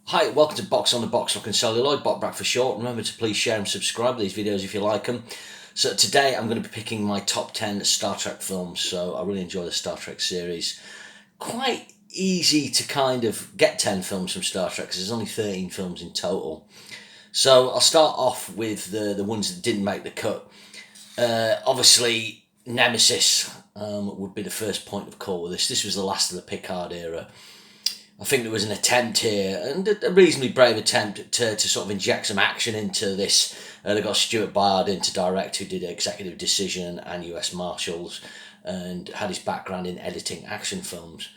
Hi, welcome to Box on the Box, Rock and Celluloid, BotBrack for short. Remember to please share and subscribe to these videos if you like them. So today I'm going to be picking my top 10 Star Trek films. So I really enjoy the Star Trek series. Quite easy to kind of get 10 films from Star Trek because there's only 13 films in total. So I'll start off with the ones that didn't make the cut. Obviously, Nemesis would be the first point of call with this. This was the last of the Picard era. I think there was an attempt here, and a reasonably brave attempt to sort of inject some action into this. They got Stuart Byard in to direct, who did Executive Decision and US Marshals, and had his background in editing action films.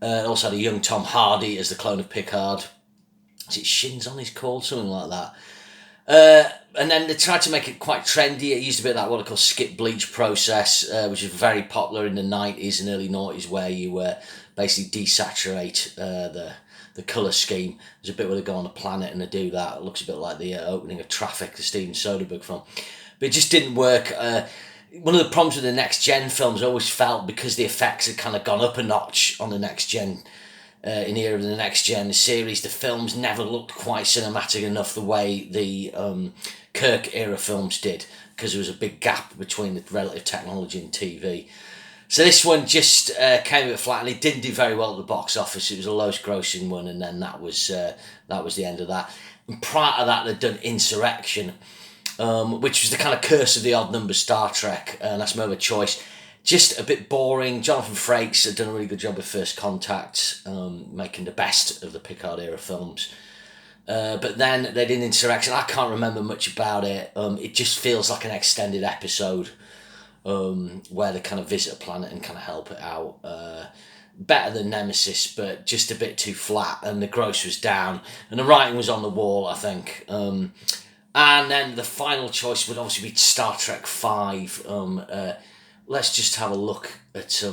Also had a young Tom Hardy as the clone of Picard. Is it Shinzon he's called? Something like that. And then they tried to make it quite trendy. It used to be that what they call skip bleach process, which is very popular in the 90s and early 90s, where you basically desaturate the colour scheme. There's a bit where they go on a planet and they do that. It looks a bit like the opening of Traffic, the Steven Soderbergh film. But it just didn't work. One of the problems with the Next Gen films, I always felt, because the effects had kind of gone up a notch on the Next Gen, in the era of the Next Gen series, the films never looked quite cinematic enough the way the Kirk era films did, because there was a big gap between the relative technology and TV. So this one just came a bit flat, and it didn't do very well at the box office. It was a lowest grossing one, and then that was the end of that. And prior to that, they'd done Insurrection, which was the kind of curse of the odd number Star Trek, and that's my other choice. Just a bit boring. Jonathan Frakes had done a really good job with First Contact, making the best of the Picard era films. But then they did Insurrection. I can't remember much about it. It just feels like an extended episode where they kind of visit a planet and kind of help it out. Better than Nemesis, but just a bit too flat, and the gross was down, and the writing was on the wall, I think. And then the final choice would obviously be Star Trek 5. Let's just have a look at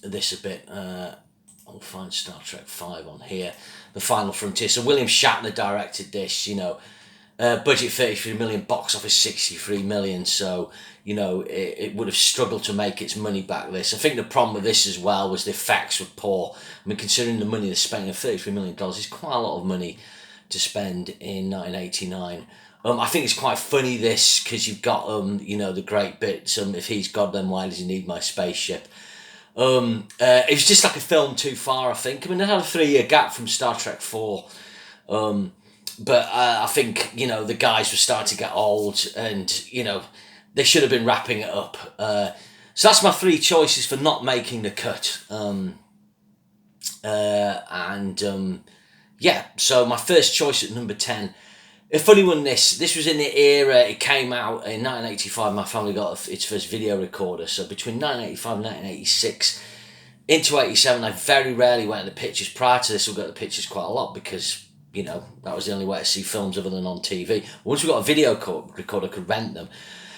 this a bit. I'll find Star Trek 5 on here. The Final Frontier. So William Shatner directed this, budget 33 million, box office 63 million. So, it would have struggled to make its money back this. I think the problem with this as well was the effects were poor. I mean, considering the money they're spending, $33 million is quite a lot of money to spend in 1989. I think it's quite funny this, because you've got the great bits. If he's God, then why does he need my spaceship? It was just like a film too far, I think. I mean, they had a 3-year gap from Star Trek 4, but I think the guys were starting to get old, and they should have been wrapping it up. So that's my 3 choices for not making the cut. So my first choice at number 10. A funny one, this was in the era, it came out in 1985, my family got its first video recorder, so between 1985 and 1986, into 87, I very rarely went to the pictures. Prior to this, we got the pictures quite a lot, because, that was the only way to see films other than on TV. Once we got a video recorder, I could rent them.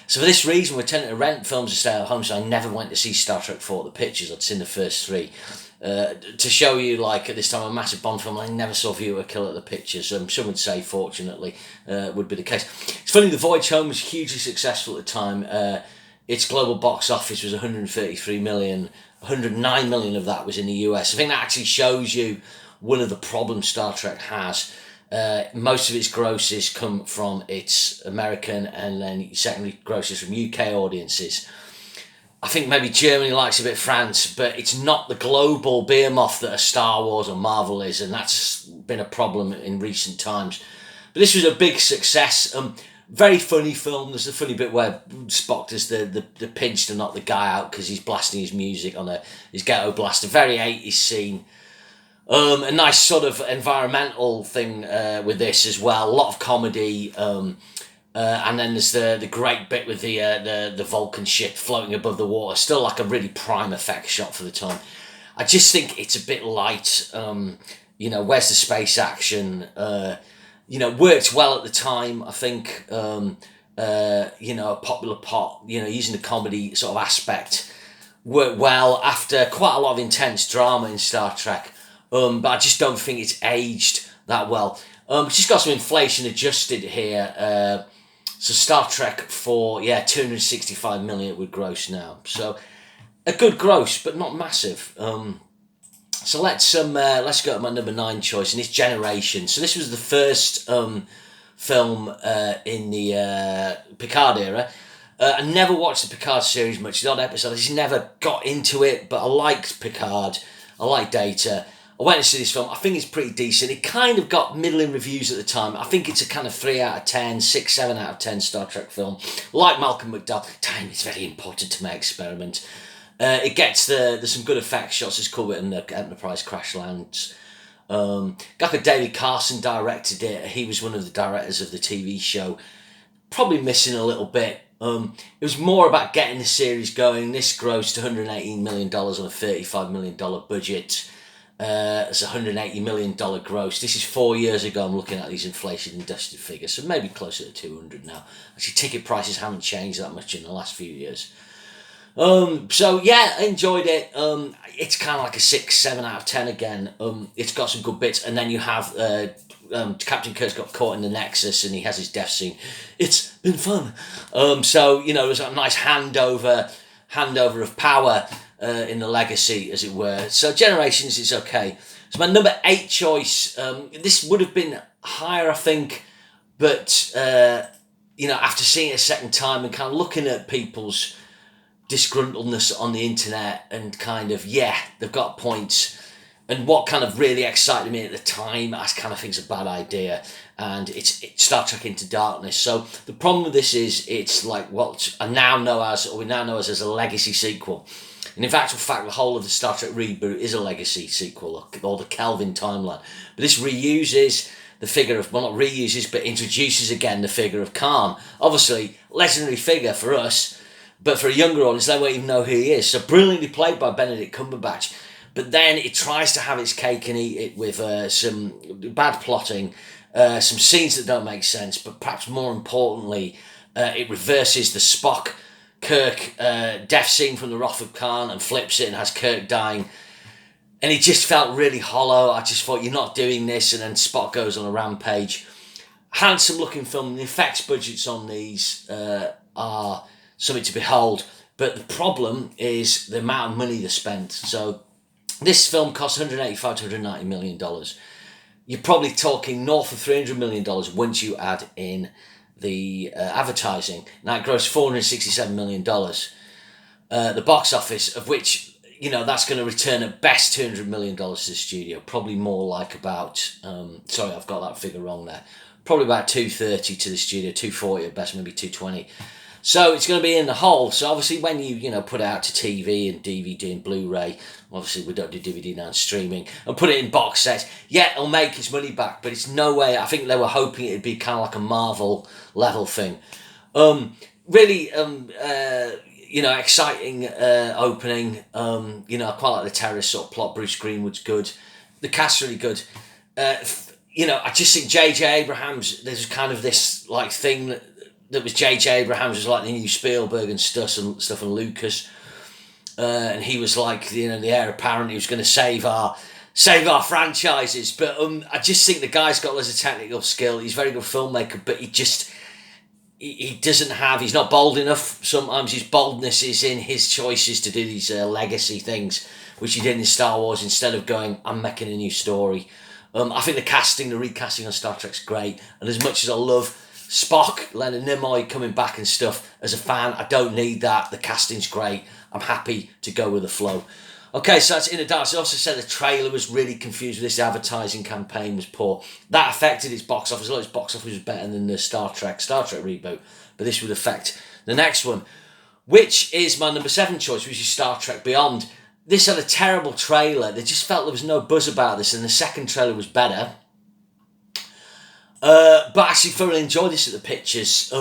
So for this reason, we tended to rent films to stay at home, so I never went to see Star Trek 4 at the pictures. I'd seen the first 3. To show you, like, at this time, a massive Bond film, I never saw Viewer Kill at the pictures. Some would say, fortunately, would be the case. It's funny, The Voyage Home was hugely successful at the time. Its global box office was 133 million. 109 million of that was in the US. I think that actually shows you one of the problems Star Trek has. Most of its grosses come from its American and then secondary grosses from UK audiences. I think maybe Germany likes a bit France, but it's not the global behemoth that a Star Wars or Marvel is, and that's been a problem in recent times. But this was a big success. Very funny film. There's a funny bit where Spock does the pinch to knock the guy out because he's blasting his music on his ghetto blaster. Very 80s scene. A nice sort of environmental thing with this as well. A lot of comedy. And then there's the great bit with the Vulcan ship floating above the water. Still like a really prime effect shot for the time. I just think it's a bit light. Where's the space action? Worked well at the time, I think. A popular pot, using the comedy sort of aspect. Worked well after quite a lot of intense drama in Star Trek. But I just don't think it's aged that well. It's just got some inflation adjusted here. So Star Trek 4, 265 million it would gross now. So a good gross, but not massive. So let's go to my number 9 choice, and it's Generation. So this was the first film in the Picard era. I never watched the Picard series much. The odd episode, I just never got into it. But I liked Picard. I liked Data. I went to see this film. I think it's pretty decent. It kind of got middling reviews at the time. I think it's a kind of 3 out of 10, 6, 7 out of 10 Star Trek film. Like Malcolm McDowell, time is very important to my experiment. It gets there's some good effect shots. It's cool when the Enterprise crash lands. Guy called David Carson directed it. He was one of the directors of the TV show. Probably missing a little bit. It was more about getting the series going. This grossed $118 million on a $35 million budget. It's a $180 million gross. This is 4 years ago. I'm looking at these inflation adjusted figures, so maybe closer to 200 now. Actually, ticket prices haven't changed that much in the last few years. So yeah, I enjoyed it. It's kind of like a 6, 7 out of 10 again. It's got some good bits, and then you have Captain Kirk's got caught in the Nexus, and he has his death scene. It's been fun. So you know, there's a nice handover of power in the legacy, as it were. So Generations is okay. So my number 8 choice. This would have been higher, I think, but you know, after seeing it a second time and kind of looking at people's disgruntledness on the internet and kind of, yeah, they've got points. And what kind of really excited me at the time, I kind of think it's a bad idea, and it's Star Trek Into Darkness. So the problem with this is it's like what we now know as a legacy sequel. And in fact, the whole of the Star Trek reboot is a legacy sequel, or the Kelvin timeline. But this reuses the figure of, well, not reuses, but introduces again the figure of Khan. Obviously, legendary figure for us, but for a younger audience, they won't even know who he is. So brilliantly played by Benedict Cumberbatch. But then it tries to have its cake and eat it with some bad plotting, some scenes that don't make sense, but perhaps more importantly, it reverses the Spock Kirk death scene from the Wrath of Khan and flips it and has Kirk dying. And it just felt really hollow. I just thought, you're not doing this, and then Spock goes on a rampage. Handsome looking film. The effects budgets on these are something to behold, but the problem is the amount of money they spent. So this film cost $185 to $190 million. You're probably talking north of $300 million once you add in the advertising. Now it grossed $467 million. The box office, of which, you know, that's going to return at best $200 million to the studio. Probably more like about, sorry, I've got that figure wrong there. Probably about 230 to the studio, 240 at best, maybe 220. So it's going to be in the hole. So obviously when you put it out to TV and DVD and Blu-ray, obviously we don't do DVD now and streaming, and put it in box sets, yeah, it'll make its money back, but it's no way. I think they were hoping it'd be kind of like a Marvel level thing. Really, exciting opening. I quite like the terrorist sort of plot. Bruce Greenwood's good. The cast's really good. I just think J.J. Abrams, there's kind of this like thing that was J.J. Abrams was like the new Spielberg and stuff and Lucas, and he was like the heir apparent. He was going to save our franchises, but I just think the guy's got loads of technical skill. He's a very good filmmaker, but he doesn't have. He's not bold enough. Sometimes his boldness is in his choices to do these legacy things, which he did in Star Wars instead of going, I'm making a new story. I think the recasting on Star Trek's great, and as much as I love Spock, Leonard Nimoy coming back and stuff, as a fan, I don't need that. The casting's great. I'm happy to go with the flow. Okay, so that's In the Dark. I also said the trailer was really confused with this. The advertising campaign was poor. That affected its box office. A lot of its box office was better than the Star Trek reboot, but this would affect the next one, which is my number 7 choice, which is Star Trek Beyond. This had a terrible trailer. They just felt there was no buzz about this, and the second trailer was better. But I actually thoroughly enjoyed this at the pictures.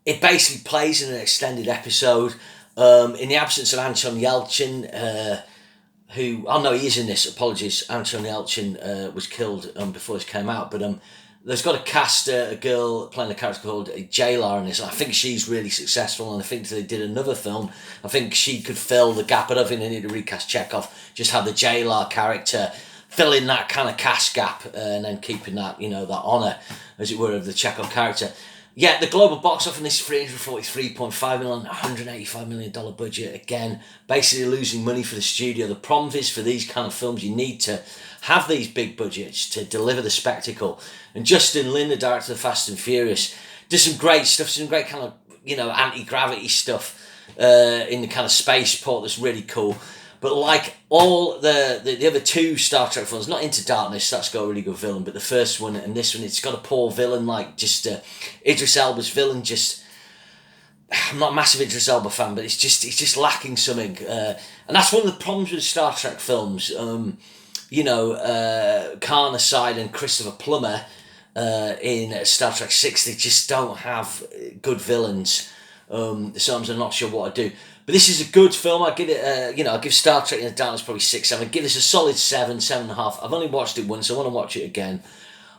It basically plays in an extended episode. In the absence of Anton Yelchin, he is in this, apologies. Anton Yelchin was killed before this came out, but there's got to cast a girl playing a character called Jayla in this, and I think she's really successful, and I think they did another film. I think she could fill the gap. I don't think they need to recast Chekhov, just have the Jayla character fill in that kind of cast gap, and then keeping that, that honour, as it were, of the Chekhov character. Yeah, the global box office is $343.5 million, $185 million budget. Again, basically losing money for the studio. The problem is, for these kind of films, you need to have these big budgets to deliver the spectacle. And Justin Lin, the director of Fast and Furious, does some great stuff, some great kind of, anti-gravity stuff in the kind of spaceport that's really cool. But like all the other two Star Trek films, not Into Darkness, that's got a really good villain, but the first one and this one, it's got a poor villain, like just Idris Elba's villain. Just, I'm not a massive Idris Elba fan, but he's just lacking something, and that's one of the problems with Star Trek films. Khan aside and Christopher Plummer in Star Trek 6, they just don't have good villains. So I'm not sure what I do. But this is a good film. I give it, I give Star Trek Into Darkness probably 6, 7. I give this a solid 7, 7.5. I've only watched it once, so I want to watch it again.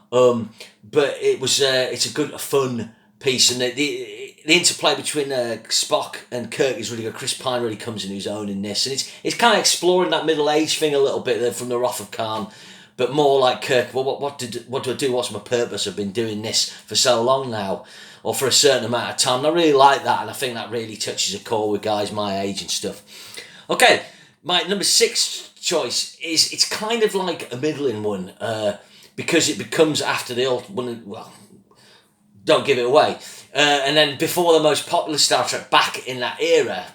But it's a good, fun piece, and the interplay between Spock and Kirk is really good. Chris Pine really comes in his own in this, and it's kind of exploring that middle age thing a little bit from the Wrath of Khan, but more like Kirk. Well, what do I do? What's my purpose? I've been doing this for so long now, or for a certain amount of time. And I really like that, and I think that really touches a chord with guys my age and stuff. Okay, my number 6 choice it's kind of like a middling one, because it becomes after the old one. Well, don't give it away. And then before the most popular Star Trek back in that era,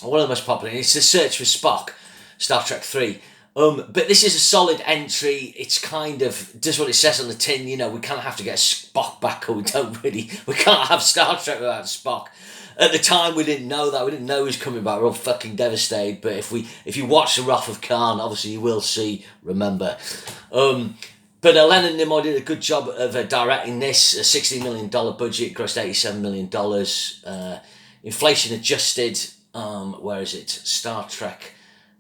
one of the most popular, it's The Search for Spock, Star Trek 3. But this is a solid entry. It's kind of does what it says on the tin. We kind of have to get Spock back, or we can't have Star Trek without Spock. At the time, we didn't know that. We didn't know he was coming back. We're all fucking devastated. But if you watch The Wrath of Khan, obviously you will remember. But Leonard Nimoy did a good job of directing this. A $16 million budget, grossed $87 million. Inflation adjusted, where is it? Star Trek,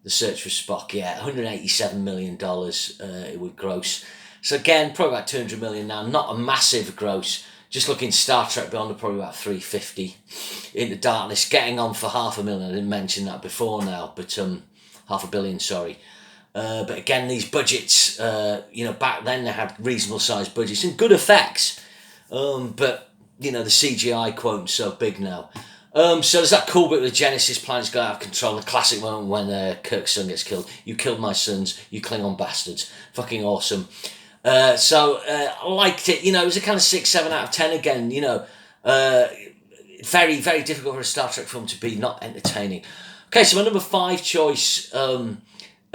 The Search for Spock, yeah, $187 million it would gross. So again, probably about $200 million now. Not a massive gross. Just looking Star Trek Beyond, probably about $350. Into Darkness, getting on for $500,000. I didn't mention that before now, but $500 million, sorry. But again, these budgets, back then they had reasonable sized budgets and good effects. But the CGI quote's so big now. So there's that cool bit with the Genesis planets go out of control. The classic moment when Kirk's son gets killed. You killed my sons, you Klingon bastards. Fucking awesome. I liked it. It was a kind of 6, 7 out of 10 again. Very, very difficult for a Star Trek film to be not entertaining. Okay, so my number 5 choice.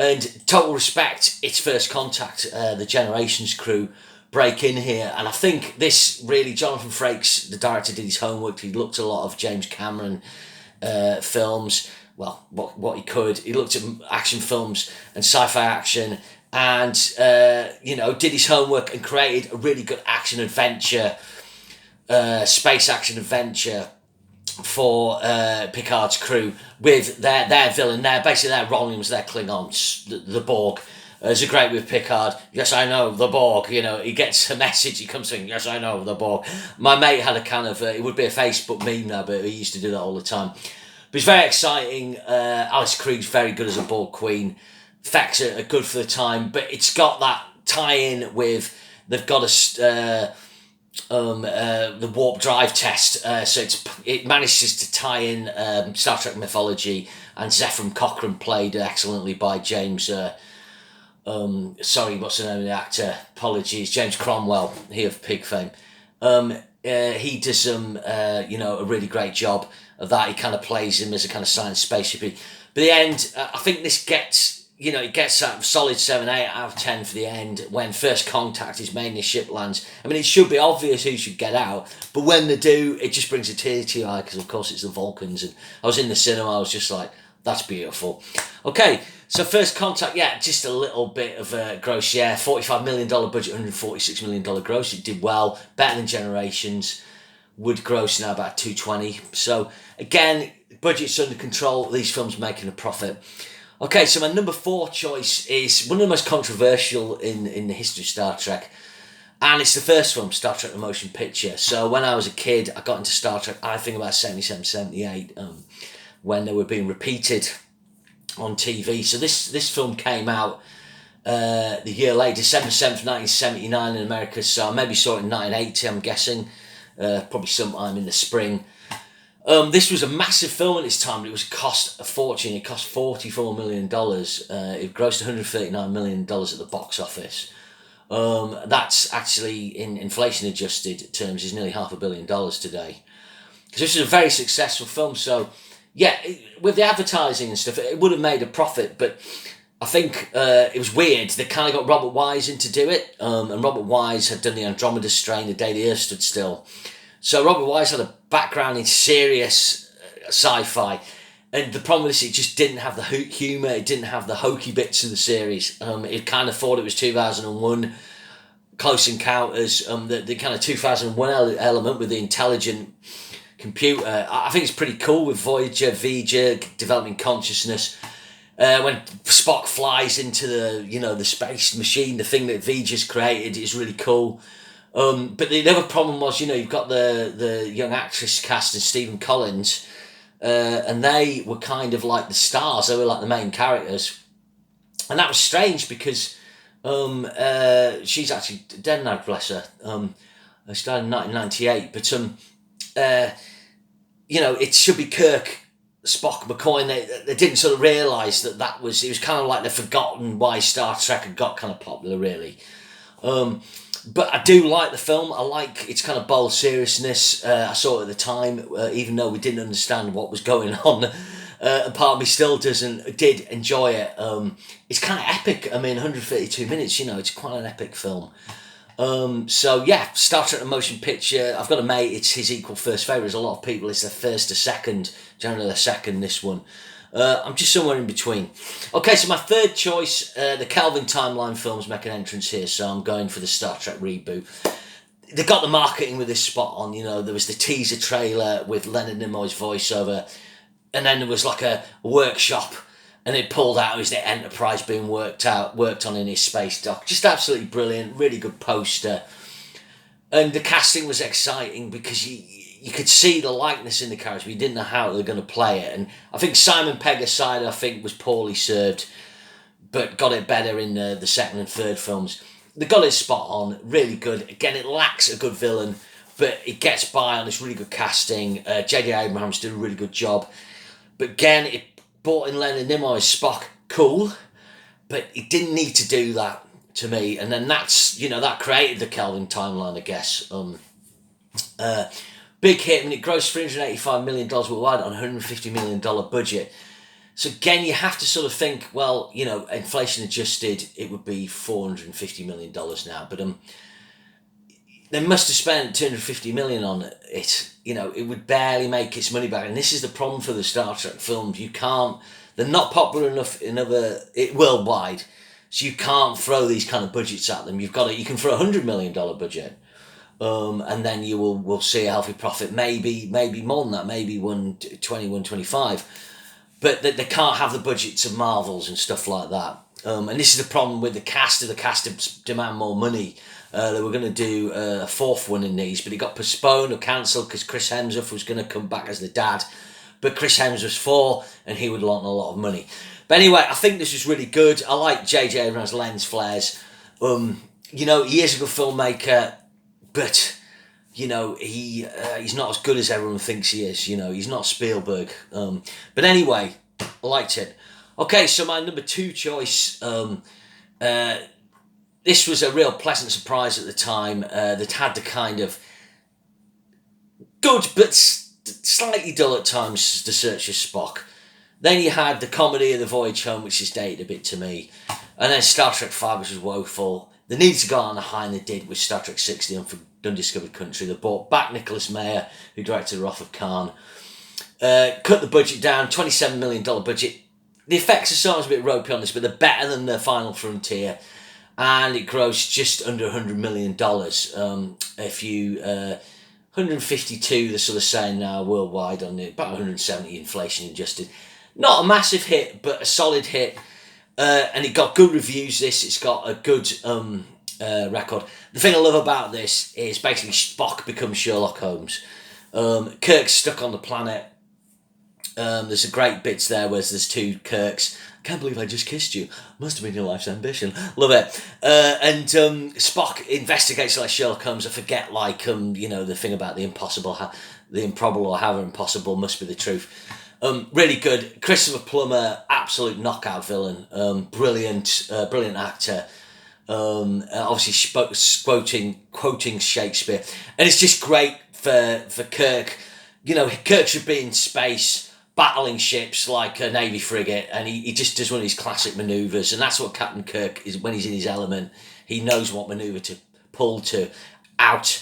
And total respect, it's First Contact, the Generations crew break in here. And I think this really, Jonathan Frakes, the director, did his homework. He looked at a lot of James Cameron films. Well, what he could. He looked at action films and sci-fi action and, did his homework and created a really good action adventure, space action adventure for Picard's crew with their villain, their Romulans, their Klingons, the Borg. There's a great with Picard. Yes, I know the Borg. He gets a message. He comes saying, "Yes, I know the Borg." My mate had a kind of it would be a Facebook meme now, but he used to do that all the time. But it's very exciting. Alice Krie's very good as a Borg queen. Effects are good for the time, but it's got that tie-in with they've got the warp drive test, so it manages to tie in Star Trek mythology, and Zephram Cochrane played excellently by James. What's the name of the actor? Apologies, James Cromwell, he of Pig fame. He does a really great job of that. He kind of plays him as a kind of science spaceship. But the end, I think this gets. It gets that solid 7, 8 out of 10 for the end when First Contact is made and the ship lands. I mean, it should be obvious who should get out, but when they do, it just brings a tear to your eye because, of course, it's the Vulcans. And I was in the cinema, I was just like, that's beautiful. Okay, so First Contact, yeah, just a little bit of a gross, yeah, $45 million budget, $146 million gross. It did well, better than Generations. Would gross now about 220. So, again, budget's under control. These films making a profit. Okay, so my number 4 choice is one of the most controversial in the history of Star Trek, and it's the first film, Star Trek The Motion Picture. So when I was a kid, I got into Star Trek, I think about 77, 78, when they were being repeated on TV. So this film came out the year later, December 7th, 1979 in America, so I maybe saw it in 1980, I'm guessing. probably sometime in the spring. This was a massive film at its time, but it was cost a fortune. It cost $44 million. It grossed $139 million at the box office. That's actually, in inflation adjusted terms, is nearly $500 million today. Because this is a very successful film. So, yeah, with the advertising and stuff, it would have made a profit, but I think it was weird. They kind of got Robert Wise in to do it, and Robert Wise had done the Andromeda Strain, The Day the Earth Stood Still. So Robert Wise had a background in serious sci-fi, and the problem is it just didn't have the humour, it didn't have the hokey bits of the series. It kind of thought it was 2001, Close Encounters, the kind of 2001 element with the intelligent computer. I think it's pretty cool with Voyager, developing consciousness. When Spock flies into the space machine, the thing that V'ger's created is really cool. But the other problem was, you've got the young actress cast and Stephen Collins, and they were kind of like the stars. They were like the main characters, and that was strange because she's actually dead now, bless her. She died in 1998, but it should be Kirk, Spock, McCoy, and they didn't sort of realise that it was kind of like they've forgotten why Star Trek had got kind of popular, really. But I do like the film. I like its kind of bold seriousness. I saw it at the time, even though we didn't understand what was going on. And part of me still did enjoy it. It's kind of epic. I mean, 132 minutes, it's quite an epic film. So yeah, Star Trek the motion picture. I've got a mate, it's his equal first favourite. There's a lot of people, it's their first or second, generally their second, this one. I'm just somewhere in between. Okay, so my third choice, the Kelvin Timeline films make an entrance here, so I'm going for the Star Trek reboot. They got the marketing with this spot on, there was the teaser trailer with Leonard Nimoy's voiceover, and then there was like a workshop, and it pulled out as the Enterprise being worked on in his space dock. Just absolutely brilliant, really good poster. And the casting was exciting because you could see the likeness in the characters, but you didn't know how they were going to play it. And I think Simon Pegg's side, was poorly served, but got it better in the second and third films. They got it spot on, really good. Again, it lacks a good villain, but it gets by on this really good casting. J.J. Abrams did a really good job. But again, it brought in Leonard Nimoy's Spock, cool, but it didn't need to do that to me. And then that created the Kelvin Timeline, I guess. Big hit. It grossed $385 million worldwide on a $150 million budget. So again, you have to sort of think, well, inflation adjusted, it would be $450 million now. But they must have spent $250 million on it. It would barely make its money back. And this is the problem for the Star Trek films. They're not popular enough worldwide. So you can't throw these kind of budgets at them. You can throw $100 million budget. And then you will see a healthy profit, maybe more than that, maybe 120, 125. But they can't have the budgets of Marvels and stuff like that. And this is the problem with the cast. The cast demand more money. They were going to do a fourth one in these, but it got postponed or cancelled because Chris Hemsworth was going to come back as the dad. But Chris Hemsworth's 4, and he would want a lot of money. But anyway, I think this is really good. I like J.J. Abrams' lens flares. He is a good filmmaker, but he's not as good as everyone thinks he is. He's not Spielberg. But anyway, I liked it. Okay, so my number 2 choice. This was a real pleasant surprise at the time. That had the kind of good but slightly dull at times, The Search for Spock. Then you had the comedy of The Voyage Home, which is dated a bit to me. And then Star Trek 5, which was woeful. They needed to go on the high, and they did with Star Trek 6, The Undiscovered Country. They brought back Nicholas Meyer, who directed Wrath of Khan. Cut the budget down, $27 million budget. The effects are sometimes a bit ropey on this, but they're better than The Final Frontier. And it grossed just under $100 million. 152, they're sort of saying now worldwide, on about 170 inflation adjusted. Not a massive hit, but a solid hit. And it got good reviews, it's got a good record. The thing I love about this is basically Spock becomes Sherlock Holmes. Kirk's stuck on the planet. There's a great bits there where there's two Kirks. Can't believe I just kissed you. Must have been your life's ambition. Love it. And Spock investigates like Sherlock Holmes. I forget, like, the thing about the impossible, the improbable, or however impossible must be the truth. Really good. Christopher Plummer, absolute knockout villain. Brilliant actor. Obviously quoting Shakespeare, and it's just great for Kirk. Kirk should be in space, battling ships like a Navy frigate, and he just does one of these classic manoeuvres, and that's what Captain Kirk is when he's in his element. He knows what manoeuvre to pull to outdo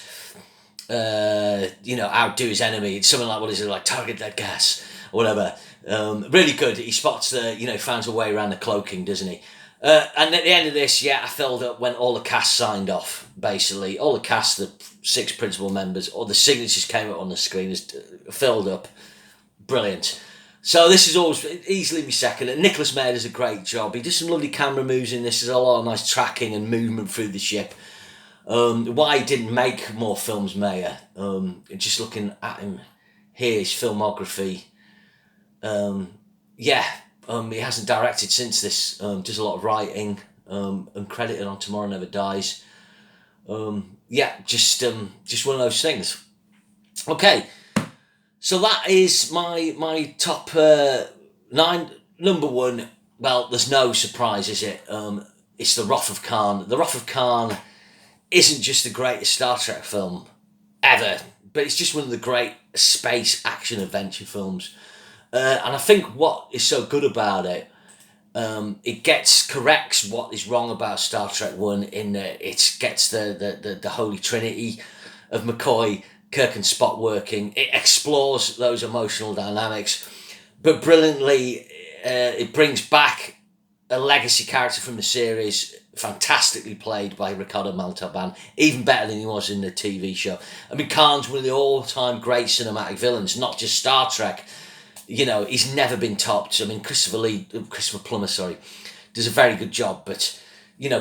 his enemy. It's something like, what is it, like target that gas or whatever. Really good. He spots finds a way around the cloaking, doesn't he? And at the end of this, I filled up when all the cast signed off, basically. All the cast, the 6 principal members, all the signatures came up on the screen, filled up. Brilliant. So this is always easily my second. And Nicholas Meyer does a great job. He does some lovely camera moves in this. There's a lot of nice tracking and movement through the ship. Why he didn't make more films, Meyer, just looking at him here, his filmography, he hasn't directed since this. Does a lot of writing, and credited on Tomorrow Never Dies. Just one of those things. Okay, so that is my top 9. Number 1. Well, there's no surprise, is it? It's the Wrath of Khan. The Wrath of Khan isn't just the greatest Star Trek film ever, but it's just one of the great space action adventure films. And I think what is so good about it, it corrects what is wrong about Star Trek 1 in that it gets the holy trinity of McCoy, Kirk and Spock working. It explores those emotional dynamics, but brilliantly it brings back a legacy character from the series, fantastically played by Ricardo Montalban, even better than he was in the TV show. I mean, Khan's one of the all-time great cinematic villains, not just Star Trek. He's never been topped. I mean, Christopher Plummer, does a very good job, but,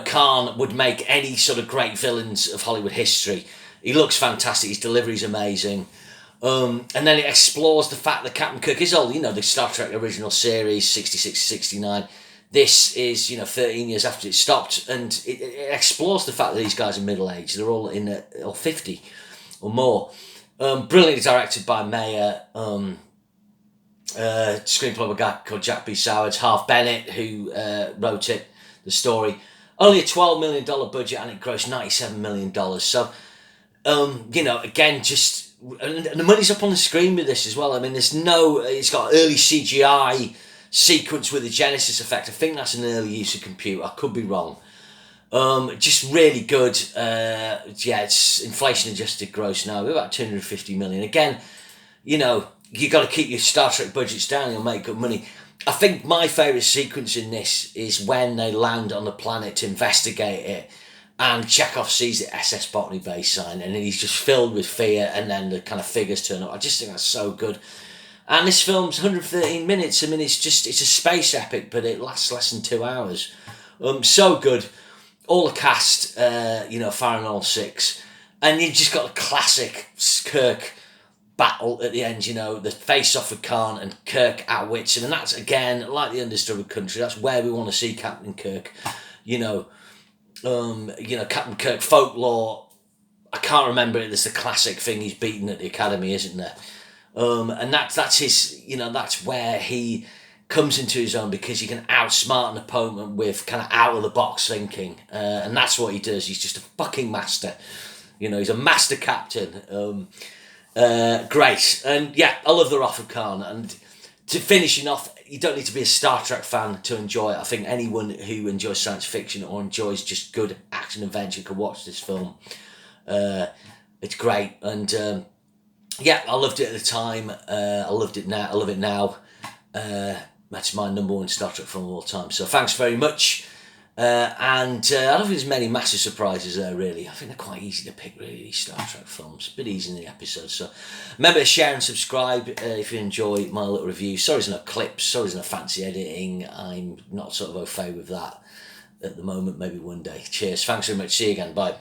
Khan would make any sort of great villains of Hollywood history. He looks fantastic, his delivery's amazing. And then it explores the fact that Captain Kirk is old, the Star Trek original series, 66, 69. This is, 13 years after it stopped, and it explores the fact that these guys are middle-aged. They're all or 50 or more. Brilliantly directed by Meyer. Screenplay by a guy called Jack B. Sowards, Harve Bennett, who wrote it, the story. Only a $12 million budget, and it grossed $97 million. So, again, and the money's up on the screen with this as well. I mean, it's got early CGI sequence with the Genesis effect. I think that's an early use of computer. I could be wrong. Just really good. It's inflation adjusted gross now. We're about 250 million. Again, you got to keep your Star Trek budgets down. You'll make good money. I think my favourite sequence in this is when they land on the planet to investigate it, and Chekhov sees the SS Botany base sign, and he's just filled with fear, and then the kind of figures turn up. I just think that's so good. And this film's 113 minutes. I mean, it's a space epic, but it lasts less than 2 hours. So good. All the cast, firing all 6. And you've just got a classic Kirk battle at the end, the face-off with Khan, and Kirk outwits him. And that's, again, like the Undiscovered Country, that's where we want to see Captain Kirk. Captain Kirk folklore, I can't remember it. There's the classic thing he's beaten at the Academy, isn't there? And that's his, that's where he comes into his own, because he can outsmart an opponent with kind of out-of-the-box thinking. And that's what he does. He's just a fucking master. He's a master captain. Great. And I love the Wrath of Khan. And to finishing off, you don't need to be a Star Trek fan to enjoy it. I think anyone who enjoys science fiction or enjoys just good action adventure can watch this film. It's great. And I loved it at the time. I loved it now. I love it now. That's my number 1 Star Trek film of all time. So thanks very much. I don't think there's many massive surprises there, really. I think they're quite easy to pick, really, these Star Trek films. A bit easy in the episodes. So remember to share and subscribe if you enjoy my little review. Sorry there's no clips. Sorry there's no fancy editing. I'm not sort of au fait with that at the moment. Maybe one day. Cheers. Thanks very much. See you again. Bye.